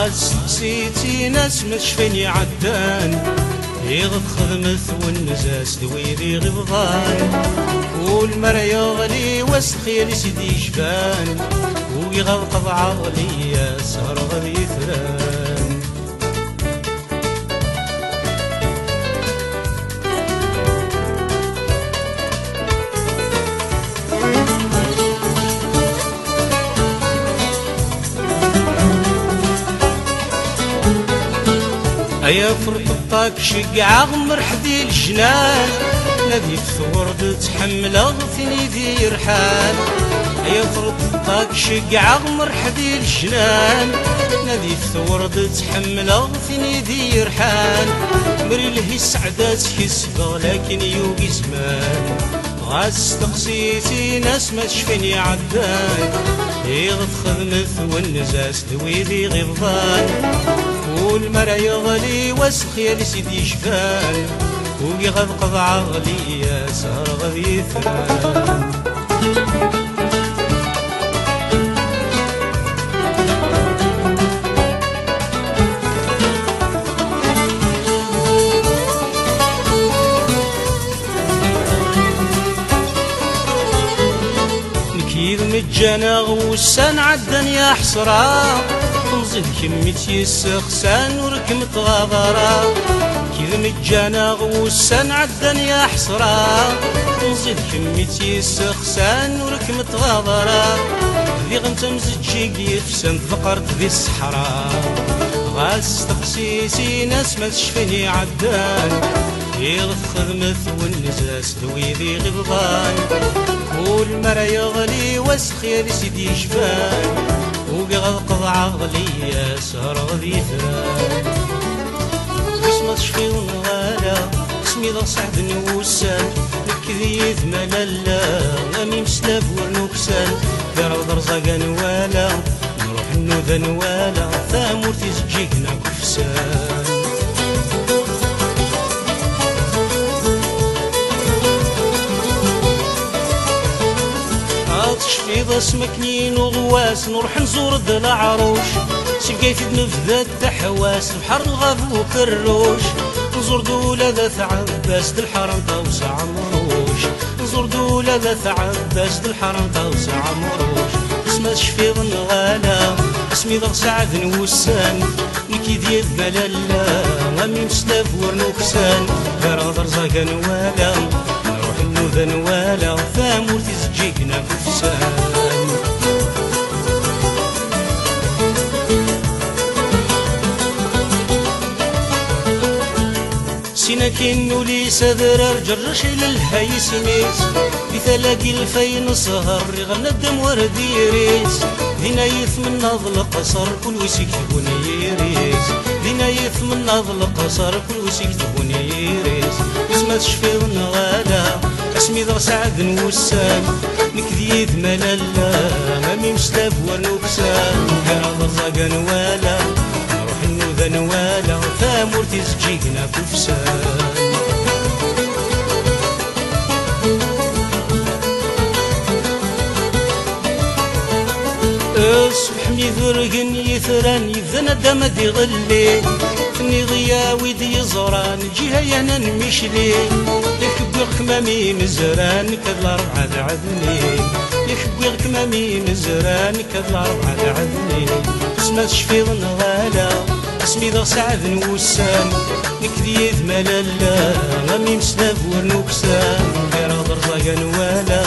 غاز سيتي ناس ما شفاني عدان يغض خدمت والنزاس دويري غضان والمرا يغلي وسخي سيدي جبان ويغض قضع عضلي سهر غادي يثران. أيا فرطاك شقع غمر حدي الجنان نادي ثورد تحمل غثني ذي رحال. أيا فرطاك شقع غمر حدي الجنان نادي ثورد تحمل غثني ذي رحال. مري لهي سعدات كسبغ لكن يوقي زمان غاس تقسيتي ناس ما تشفيني عدان يغض خدمت والنزاس دويلي غضان والمرا يغلي وسخي لسيدي جبال ويغض قضع عغلي يا سهر غادي يثران. نكيد مجانا غوسان عدن يا حسرا تنزل كميتي السخسان وركمت غابرا كذا مجانا غوسان عدن يا حسرا تنزل كميتي السخسان وركمت غابرا ذي غنت مزجي يفسن فقرت ذي الصحراء غاس تقسيسي ناس ما تشفيني عدان يغض خدمت والنزاس دوي ذي غضبان والمرا يغلي وسخي لسيدي جبان وبيغض قضع عغلي يا سهر غادي يثران. اسمه تشفي ونغالا اسمي ذا صعد نوسان نكذي ذملالا امي مسلاب ونكسان دار درزاقا نوالا نروح النوذا نوالا ثامورتي زجيكنا كفسان. تشفي ذا سمكنين وغواس نروح نزور د العروش سقيت نفذات تحواس بحر الغاف وكروش نزور دولة ذات عباس د الحرم توسع مروش نزور دولة ذات عباس د الحرم توسع مروش. اسمها تشفي ذا نغالا اسمي ذا سعد نوسان نكي ديال ملالا غامي مسلاف ورنوكسان دار درزاقا نوالا نروح النوذا نوالا ثامورتي زجيكنا كفسان. سينا كينو لي سذر جرش إلى الهاي سميس بثلاقي الفين سهر غنى الدم وردي يريس دينا يثمن ناضل قصر كل وسيك تبوني يريس دينا يثمن ناضل قصر كل وسيك تبوني يريس. اسمها تشفي ونغالا اسمي ذا سعد نوسان نكذيد ملالا مامي مسلاب ونكسان كان ضرزاقا نوالا نروح النوذا نوالا ثامورتي زجيكنا كفسان. الصبح ميذرقن يثران يذن الدم دي غلي فني ضياوي دي زران جيها يانا نمشلي يحبي كمامي مزران كذلا ربعة عدني يحبي كمامي مزران كذلا ربعة عدني. اسمها تشفي ونغالا اسمي ذا سعد نوسان نكذي ملالا غامي مسلاف ورنوكسان غير درزاقا نوالا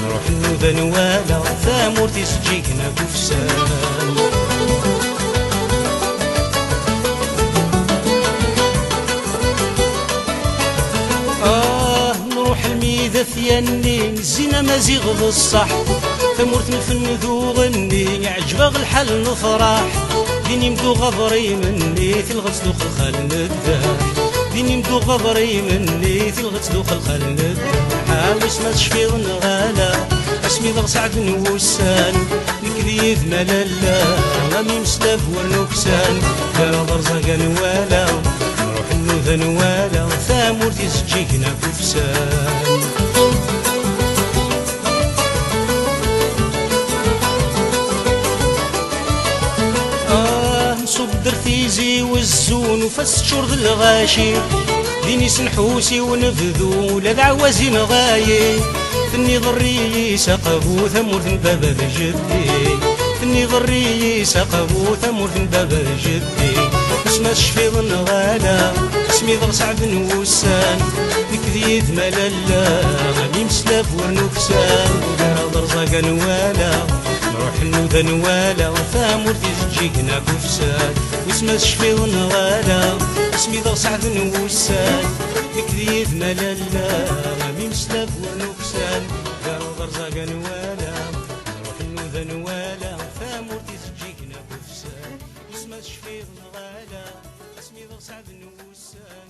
نروح النوذا نوالا ثامورتي سجيكنا كفسان. نروح الميذا ثياني الزينة مزيغ ذو الصح ثمورت من الفن ذو غني عجبغ الحل نفرح ديني مدو غضري مني في الغد دوخ الخال نداح ديني مدو غضري مني في الغد دوخ الخال نداح حاوس ما تشفي ونغالا اسمي ذا سعد نوسان نكذيذ ملالا غامي مسلاف ورنوكسان دار درزاقا نوالا نروح النوذا نوالا ثامورتي زجيكنا كفسان. نوزي والزون وفاس شرد الغاشي ديني سنحوسي ونفذو لا عوازين غايي تني ضري سقبو ثمور بابا جدي تني ضري سقبو ثمور بابا جدي اسمها الشفيض النغالة اسمي ضر سعد وسان ذيك ملالا غني مسلاف ورنوكسان ودار ضرزاق نوالا نروح النوذا نوالا وفهم ورثي تجيكنا كفسان واسمها الشفيض النغالة اسمي ضر سعد وسان ذيك ملالا غني مسلاف ورنوكسان ودار ضرزاق نوالا نروح النوذا نوالا وفهم ورثي تجيكنا كفسان واسمها الشفيض النغالة اسمي ضر سعد وسان